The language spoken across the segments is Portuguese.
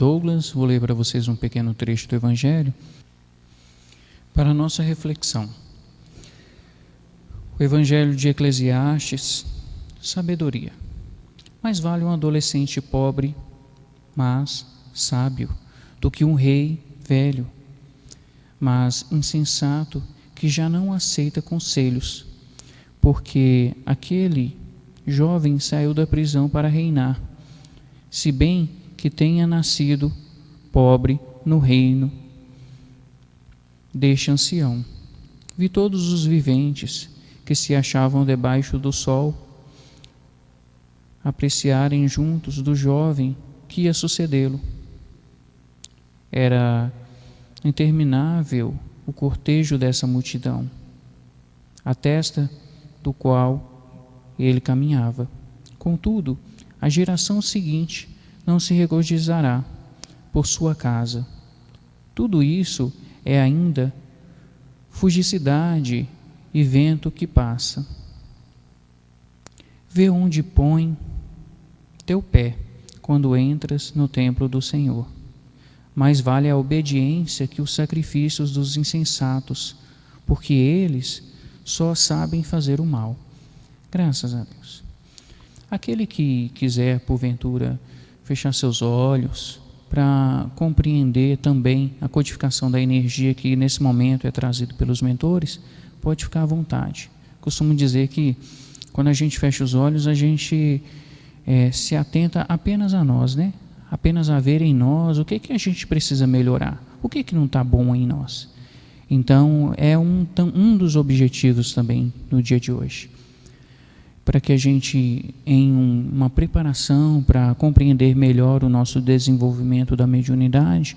Douglas, vou ler para vocês um pequeno trecho do Evangelho para a nossa reflexão. O Evangelho de Eclesiastes, sabedoria. Mais vale um adolescente pobre, mas sábio, do que um rei velho, mas insensato, que já não aceita conselhos, porque aquele jovem saiu da prisão para reinar, se bem que tenha nascido pobre no reino deste ancião. Vi todos os viventes que se achavam debaixo do sol apreciarem juntos do jovem que ia sucedê-lo. Era interminável o cortejo dessa multidão, a testa do qual ele caminhava. Contudo, a geração seguinte não se regozijará por sua casa. Tudo isso é ainda fugicidade e vento que passa. Vê onde põe teu pé quando entras no templo do Senhor. Mais vale a obediência que os sacrifícios dos insensatos, porque eles só sabem fazer o mal. Graças a Deus. Aquele que quiser, porventura, fechar seus olhos para compreender também a codificação da energia que nesse momento é trazido pelos mentores, pode ficar à vontade. Costumo dizer que quando a gente fecha os olhos, a gente se atenta apenas a nós, né? Apenas a ver em nós o que a gente precisa melhorar, o que não está bom em nós. Então, é um dos objetivos também no dia de hoje. Para que a gente, em uma preparação para compreender melhor o nosso desenvolvimento da mediunidade,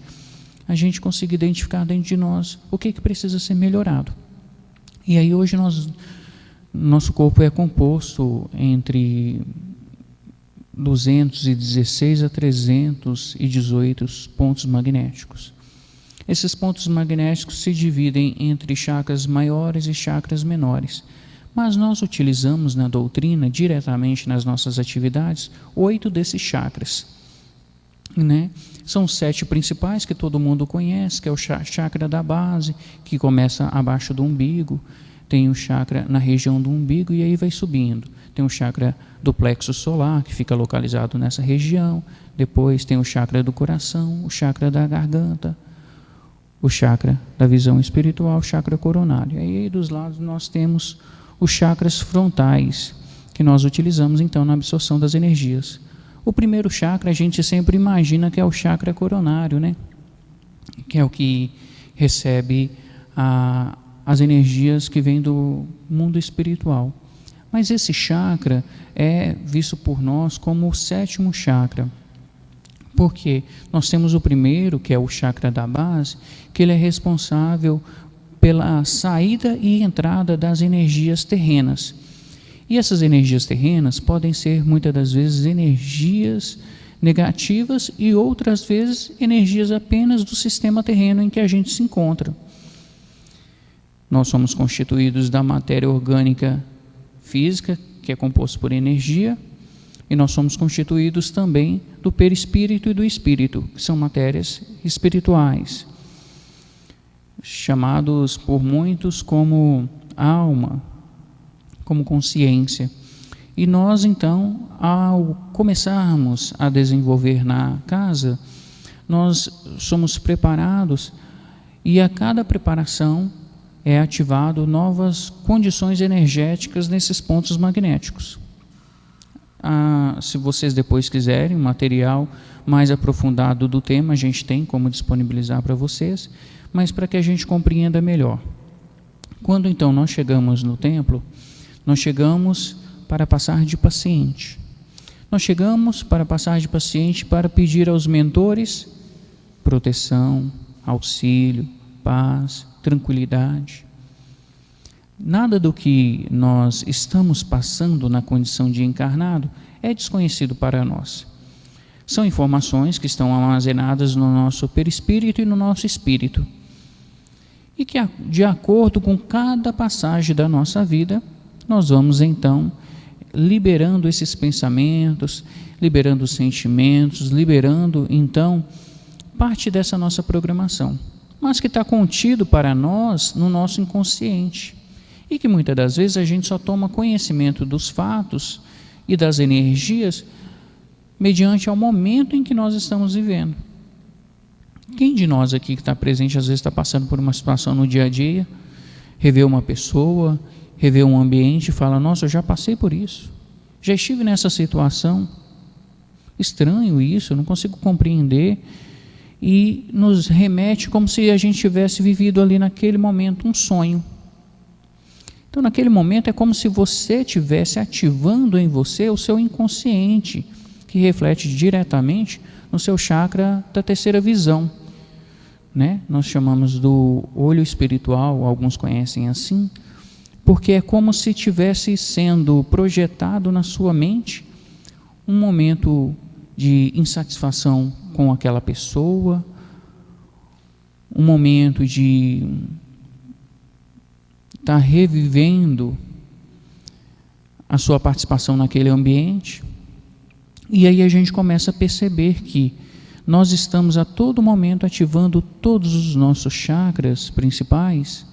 a gente consiga identificar dentro de nós o que precisa ser melhorado. E aí hoje nosso corpo é composto entre 216 a 318 pontos magnéticos. Esses pontos magnéticos se dividem entre chakras maiores e chakras menores, mas nós utilizamos na doutrina, diretamente nas nossas atividades, 8 desses chakras, né? São 7 principais que todo mundo conhece, que é o chakra da base, que começa abaixo do umbigo, tem o chakra na região do umbigo e aí vai subindo. Tem o chakra do plexo solar, que fica localizado nessa região. Depois tem o chakra do coração, o chakra da garganta, o chakra da visão espiritual, o chakra coronário. E aí dos lados nós temos os chakras frontais, que nós utilizamos então na absorção das energias. O primeiro chakra a gente sempre imagina que é o chakra coronário, né? Que é o que recebe as energias que vêm do mundo espiritual. Mas esse chakra é visto por nós como o 7º chakra. Porque nós temos o primeiro, que é o chakra da base, que ele é responsável pela saída e entrada das energias terrenas. E essas energias terrenas podem ser, muitas das vezes, energias negativas e outras vezes energias apenas do sistema terreno em que a gente se encontra. Nós somos constituídos da matéria orgânica física, que é composto por energia, e nós somos constituídos também do perispírito e do espírito, que são matérias espirituais, chamados por muitos como alma, como consciência. E nós então, ao começarmos a desenvolver na casa, nós somos preparados e a cada preparação é ativado novas condições energéticas nesses pontos magnéticos. Se vocês depois quiserem um material mais aprofundado do tema, a gente tem como disponibilizar para vocês, mas para que a gente compreenda melhor. Quando então nós chegamos no templo, nós chegamos para passar de paciente. Nós chegamos para passar de paciente para pedir aos mentores proteção, auxílio, paz, tranquilidade. Nada do que nós estamos passando na condição de encarnado é desconhecido para nós. São informações que estão armazenadas no nosso perispírito e no nosso espírito. E que, de acordo com cada passagem da nossa vida, nós vamos então liberando esses pensamentos, liberando os sentimentos, liberando então parte dessa nossa programação, mas que está contido para nós no nosso inconsciente, e que muitas das vezes a gente só toma conhecimento dos fatos e das energias mediante ao momento em que nós estamos vivendo. Quem de nós aqui que está presente às vezes está passando por uma situação no dia a dia, revê uma pessoa, revê um ambiente e fala: nossa, eu já passei por isso, já estive nessa situação, estranho isso, eu não consigo compreender, e nos remete como se a gente tivesse vivido ali naquele momento um sonho. Então naquele momento é como se você estivesse ativando em você o seu inconsciente, que reflete diretamente no seu chakra da terceira visão, né? Nós chamamos do olho espiritual, alguns conhecem assim, porque é como se estivesse sendo projetado na sua mente um momento de insatisfação com aquela pessoa, um momento de estar revivendo a sua participação naquele ambiente. E aí a gente começa a perceber que nós estamos a todo momento ativando todos os nossos chakras principais,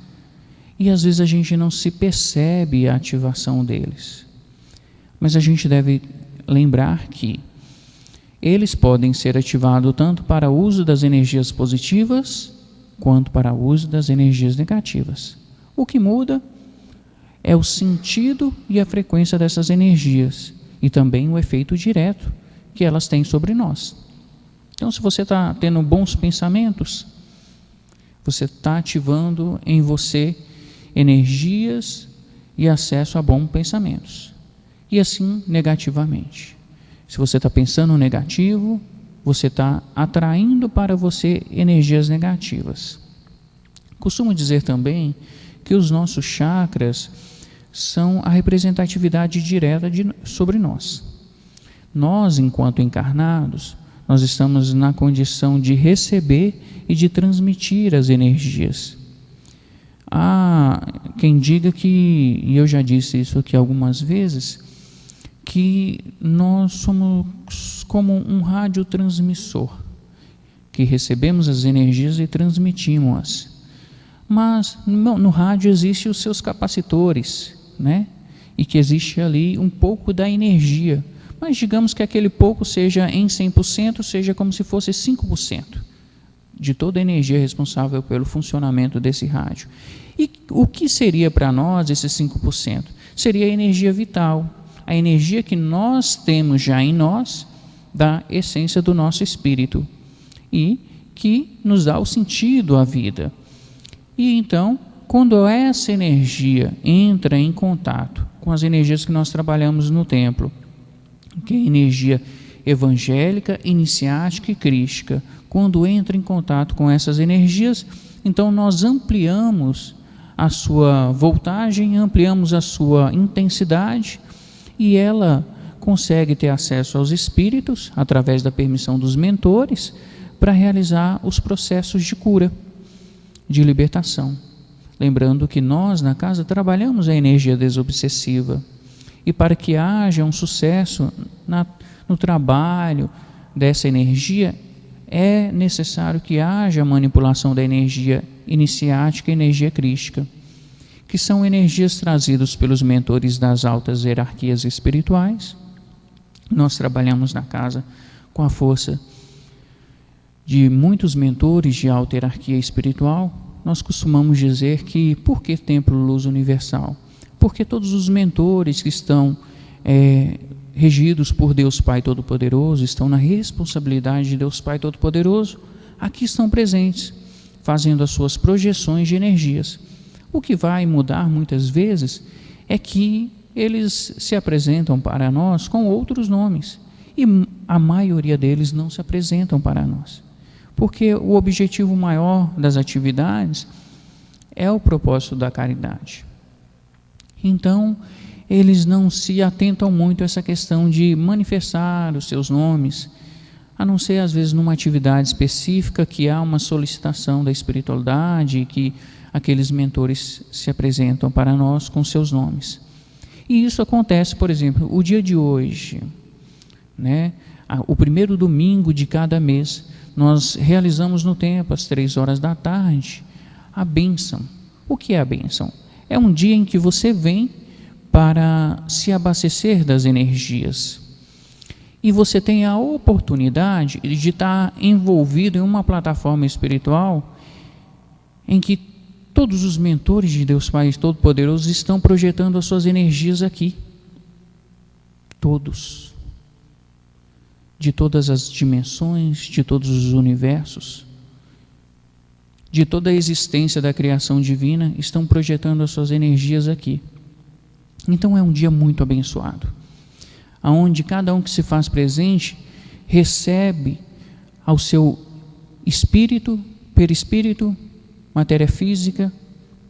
e às vezes a gente não se percebe a ativação deles. Mas a gente deve lembrar que eles podem ser ativados tanto para o uso das energias positivas, quanto para o uso das energias negativas. O que muda é o sentido e a frequência dessas energias, e também o efeito direto que elas têm sobre nós. Então, se você está tendo bons pensamentos, você está ativando em você energias e acesso a bons pensamentos. E assim, negativamente. Se você está pensando negativo, você está atraindo para você energias negativas. Costumo dizer também que os nossos chakras são a representatividade direta sobre nós. Nós, enquanto encarnados, nós estamos na condição de receber e de transmitir as energias. Há quem diga que, e eu já disse isso aqui algumas vezes, que nós somos como um radiotransmissor, que recebemos as energias e transmitimos-as. Mas no rádio existem os seus capacitores, né? E que existe ali um pouco da energia, mas digamos que aquele pouco seja em 100%, seja como se fosse 5% de toda a energia responsável pelo funcionamento desse rádio. E o que seria para nós esses 5%? Seria a energia vital, a energia que nós temos já em nós, da essência do nosso espírito, e que nos dá o sentido à vida. E então, quando essa energia entra em contato com as energias que nós trabalhamos no templo, que é a energia evangélica, iniciática e crística, quando entra em contato com essas energias, então nós ampliamos a sua voltagem, ampliamos a sua intensidade, e ela consegue ter acesso aos espíritos, através da permissão dos mentores, para realizar os processos de cura, de libertação. Lembrando que nós, na casa, trabalhamos a energia desobsessiva, e para que haja um sucesso no trabalho dessa energia, é necessário que haja manipulação da energia iniciática e energia crística, que são energias trazidas pelos mentores das altas hierarquias espirituais. Nós trabalhamos na casa com a força de muitos mentores de alta hierarquia espiritual. Nós costumamos dizer que, por que Templo Luz Universal? Porque todos os mentores que estão regidos por Deus Pai Todo-Poderoso, estão na responsabilidade de Deus Pai Todo-Poderoso, aqui estão presentes, fazendo as suas projeções de energias. O que vai mudar muitas vezes é que eles se apresentam para nós com outros nomes, e a maioria deles não se apresentam para nós, porque o objetivo maior das atividades é o propósito da caridade. Então, eles não se atentam muito a essa questão de manifestar os seus nomes, a não ser às vezes numa atividade específica que há uma solicitação da espiritualidade, que aqueles mentores se apresentam para nós com seus nomes. E isso acontece, por exemplo, o dia de hoje, né? O primeiro domingo de cada mês, nós realizamos no templo, às 15h, a bênção. O que é a bênção? É um dia em que você vem para se abastecer das energias. E você tem a oportunidade de estar envolvido em uma plataforma espiritual em que todos os mentores de Deus Pai Todo-Poderoso estão projetando as suas energias aqui. Todos. De todas as dimensões, de todos os universos, de toda a existência da criação divina, estão projetando as suas energias aqui. Então é um dia muito abençoado, aonde cada um que se faz presente recebe ao seu espírito, perispírito, matéria física,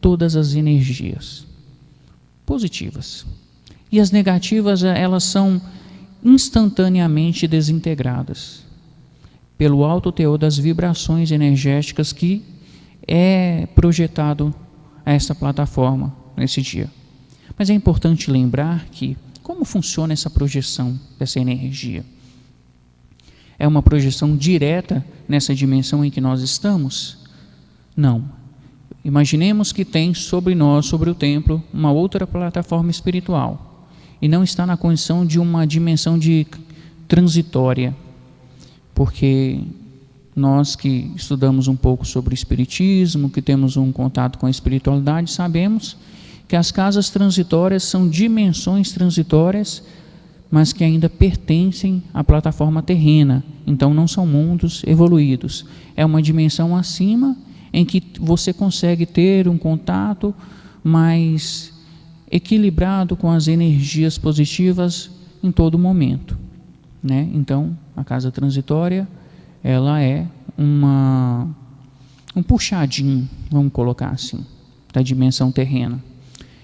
todas as energias positivas. E as negativas, elas são instantaneamente desintegradas pelo alto teor das vibrações energéticas que é projetado a essa plataforma nesse dia. Mas é importante lembrar que como funciona essa projeção dessa energia? É uma projeção direta nessa dimensão em que nós estamos? Não. Imaginemos que tem sobre nós, sobre o templo, uma outra plataforma espiritual e não está na condição de uma dimensão transitória, porque nós que estudamos um pouco sobre o espiritismo, que temos um contato com a espiritualidade, sabemos que as casas transitórias são dimensões transitórias, mas que ainda pertencem à plataforma terrena, então não são mundos evoluídos. É uma dimensão acima em que você consegue ter um contato mais equilibrado com as energias positivas em todo momento, né? Então, a casa transitória, ela é um puxadinho, vamos colocar assim, da dimensão terrena.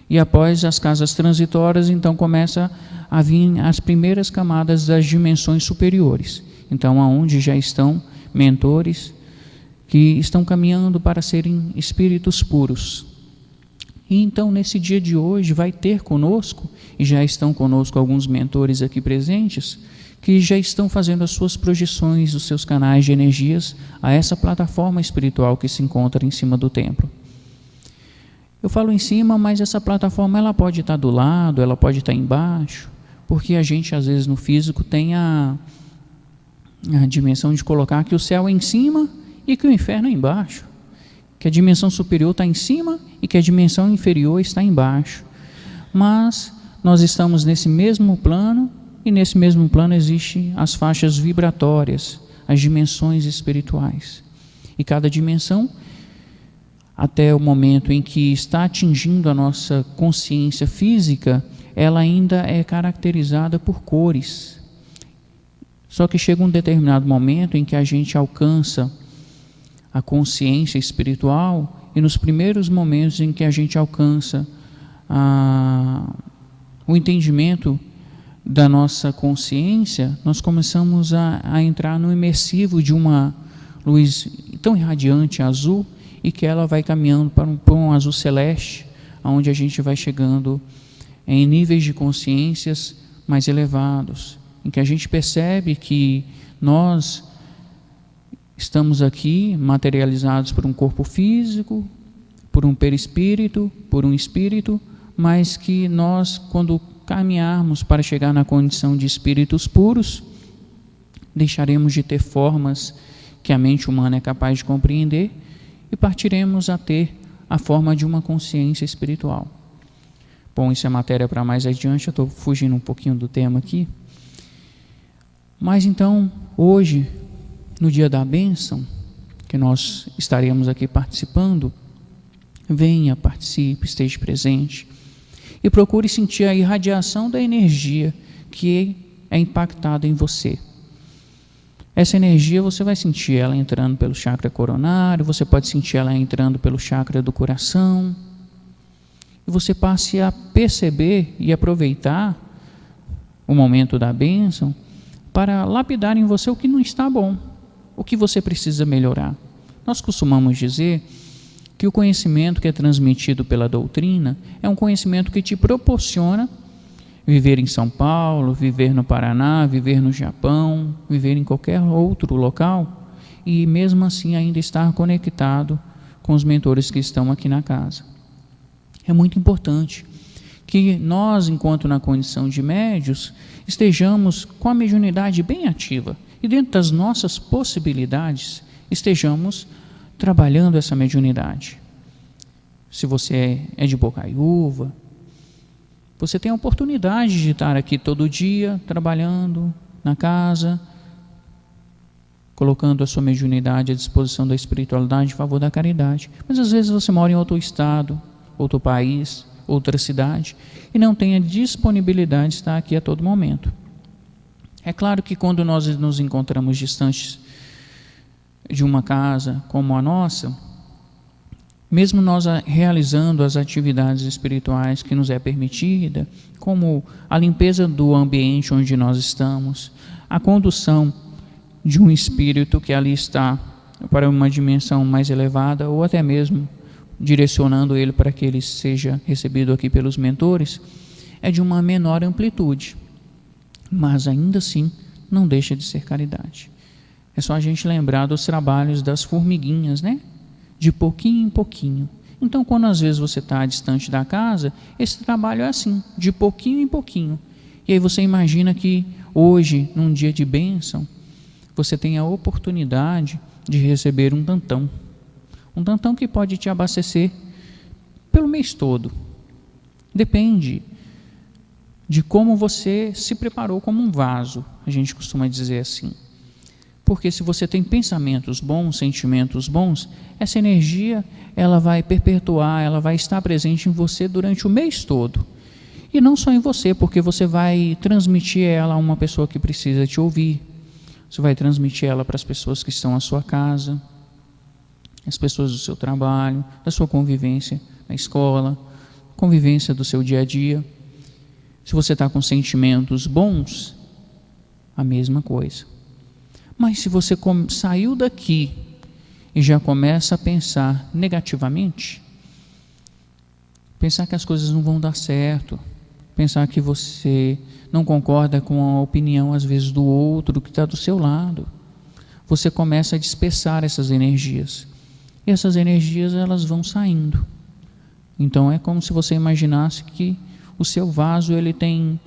E após as casas transitórias, então começa a vir as primeiras camadas das dimensões superiores. Então, aonde já estão mentores que estão caminhando para serem espíritos puros. E então, nesse dia de hoje, vai ter conosco, e já estão conosco alguns mentores aqui presentes, que já estão fazendo as suas projeções, os seus canais de energias a essa plataforma espiritual que se encontra em cima do templo. Eu falo em cima, mas essa plataforma ela pode estar do lado, ela pode estar embaixo, porque a gente às vezes no físico tem a dimensão de colocar que o céu é em cima e que o inferno é embaixo, que a dimensão superior está em cima e que a dimensão inferior está embaixo. Mas nós estamos nesse mesmo plano, e nesse mesmo plano existem as faixas vibratórias, as dimensões espirituais. E cada dimensão, até o momento em que está atingindo a nossa consciência física, ela ainda é caracterizada por cores. Só que chega um determinado momento em que a gente alcança a consciência espiritual, e nos primeiros momentos em que a gente alcança o entendimento da nossa consciência, nós começamos a entrar no imersivo de uma luz tão irradiante, azul, e que ela vai caminhando para um azul celeste, onde a gente vai chegando em níveis de consciências mais elevados, em que a gente percebe que nós estamos aqui materializados por um corpo físico, por um perispírito, por um espírito, mas que nós, quando caminharmos para chegar na condição de espíritos puros, deixaremos de ter formas que a mente humana é capaz de compreender e partiremos a ter a forma de uma consciência espiritual. Bom, isso é matéria para mais adiante, eu estou fugindo um pouquinho do tema aqui. Mas então, hoje, no dia da bênção, que nós estaremos aqui participando, venha, participe, esteja presente e procure sentir a irradiação da energia que é impactada em você. Essa energia você vai sentir ela entrando pelo chakra coronário, você pode sentir ela entrando pelo chakra do coração, e você passe a perceber e aproveitar o momento da bênção para lapidar em você o que não está bom, o que você precisa melhorar. Nós costumamos dizer que o conhecimento que é transmitido pela doutrina é um conhecimento que te proporciona viver em São Paulo, viver no Paraná, viver no Japão, viver em qualquer outro local, e mesmo assim ainda estar conectado com os mentores que estão aqui na casa. É muito importante que nós, enquanto na condição de médios, estejamos com a mediunidade bem ativa e dentro das nossas possibilidades estejamos trabalhando essa mediunidade. Se você é de Bocaiúva, você tem a oportunidade de estar aqui todo dia trabalhando na casa, colocando a sua mediunidade à disposição da espiritualidade em favor da caridade. Mas às vezes você mora em outro estado, outro país, outra cidade, e não tem a disponibilidade de estar aqui a todo momento. É claro que quando nós nos encontramos distantes de uma casa como a nossa, mesmo nós realizando as atividades espirituais que nos é permitida, como a limpeza do ambiente onde nós estamos, a condução de um espírito que ali está para uma dimensão mais elevada, ou até mesmo direcionando ele para que ele seja recebido aqui pelos mentores, é de uma menor amplitude, mas ainda assim não deixa de ser caridade. É só a gente lembrar dos trabalhos das formiguinhas, né? De pouquinho em pouquinho. Então, quando às vezes você está distante da casa, esse trabalho é assim, de pouquinho em pouquinho. E aí você imagina que hoje, num dia de bênção, você tem a oportunidade de receber um tantão. Um tantão que pode te abastecer pelo mês todo. Depende de como você se preparou como um vaso, a gente costuma dizer assim. Porque se você tem pensamentos bons, sentimentos bons, essa energia ela vai perpetuar, ela vai estar presente em você durante o mês todo. E não só em você, porque você vai transmitir ela a uma pessoa que precisa te ouvir. Você vai transmitir ela para as pessoas que estão à sua casa, as pessoas do seu trabalho, da sua convivência na escola, convivência do seu dia a dia. Se você está com sentimentos bons, a mesma coisa. Mas se você saiu daqui e já começa a pensar negativamente, pensar que as coisas não vão dar certo, pensar que você não concorda com a opinião às vezes do outro que está do seu lado, você começa a dispersar essas energias. E essas energias elas vão saindo. Então é como se você imaginasse que o seu vaso ele tem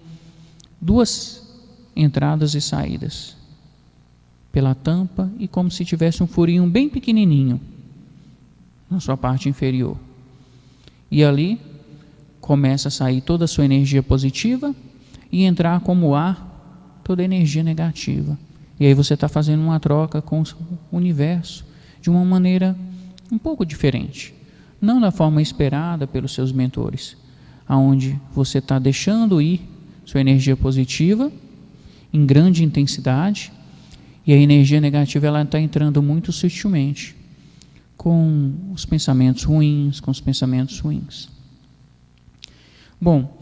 duas entradas e saídas. Pela tampa e como se tivesse um furinho bem pequenininho na sua parte inferior. E ali começa a sair toda a sua energia positiva e entrar como ar toda a energia negativa. E aí você está fazendo uma troca com o universo de uma maneira um pouco diferente. Não da forma esperada pelos seus mentores, aonde você está deixando ir sua energia positiva em grande intensidade e a energia negativa ela está entrando muito sutilmente com os pensamentos ruins, Bom,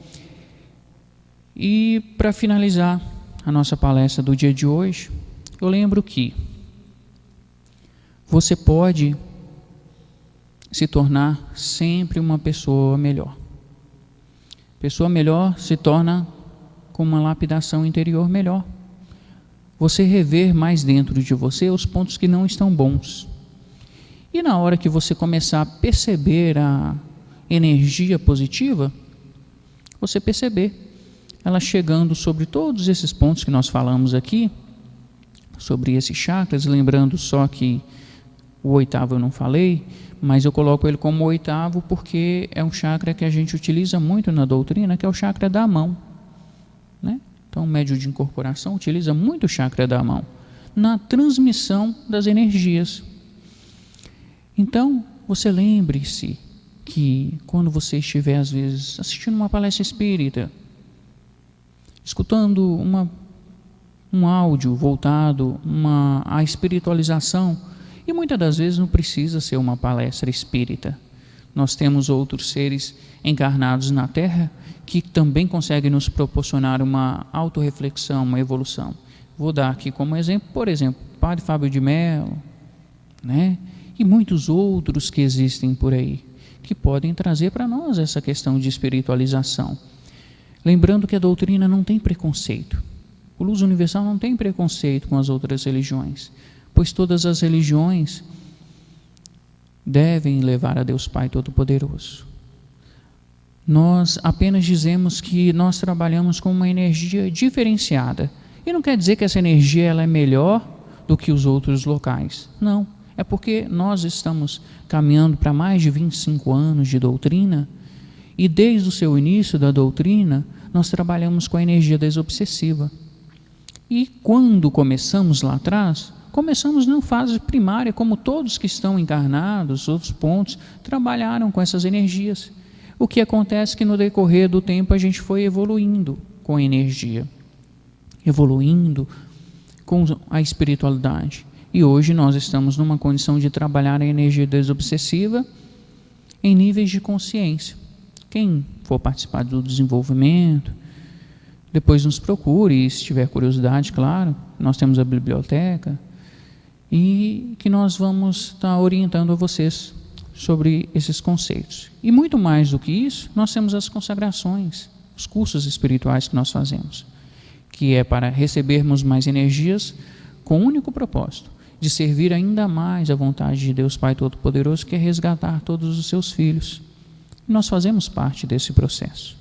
e para finalizar a nossa palestra do dia de hoje, eu lembro que você pode se tornar sempre uma pessoa melhor. Pessoa melhor se torna com uma lapidação interior melhor. Você rever mais dentro de você os pontos que não estão bons. E na hora que você começar a perceber a energia positiva, você perceber ela chegando sobre todos esses pontos que nós falamos aqui, sobre esses chakras, lembrando só que o oitavo eu não falei, mas eu coloco ele como oitavo porque é um chakra que a gente utiliza muito na doutrina, que é o chakra da mão, né? Então, o médium de incorporação utiliza muito o chakra da mão na transmissão das energias. Então, você lembre-se que quando você estiver, às vezes, assistindo uma palestra espírita, escutando um áudio voltado à espiritualização, e muitas das vezes não precisa ser uma palestra espírita. Nós temos outros seres encarnados na Terra que também conseguem nos proporcionar uma autorreflexão, uma evolução. Vou dar aqui como exemplo, por exemplo, Padre Fábio de Mello, né? E muitos outros que existem por aí, que podem trazer para nós essa questão de espiritualização. Lembrando que a doutrina não tem preconceito. O Luz Universal não tem preconceito com as outras religiões. pois todas as religiões devem levar a Deus Pai Todo-Poderoso. Nós apenas dizemos que nós trabalhamos com uma energia diferenciada. E não quer dizer que essa energia ela é melhor do que os outros locais. Não, é porque nós estamos caminhando para mais de 25 anos de doutrina, e desde o seu início da doutrina, nós trabalhamos com a energia desobsessiva. E quando começamos lá atrás, começamos na fase primária, como todos que estão encarnados, outros pontos, trabalharam com essas energias. O que acontece é que no decorrer do tempo a gente foi evoluindo com a energia, evoluindo com a espiritualidade. E hoje nós estamos numa condição de trabalhar a energia desobsessiva em níveis de consciência. Quem for participar do desenvolvimento, depois nos procure, e se tiver curiosidade, claro, nós temos a biblioteca, e que nós vamos estar orientando a vocês sobre esses conceitos. E muito mais do que isso, nós temos as consagrações, os cursos espirituais que nós fazemos, que é para recebermos mais energias com o único propósito de servir ainda mais a vontade de Deus Pai Todo-Poderoso, que é resgatar todos os seus filhos. Nós fazemos parte desse processo.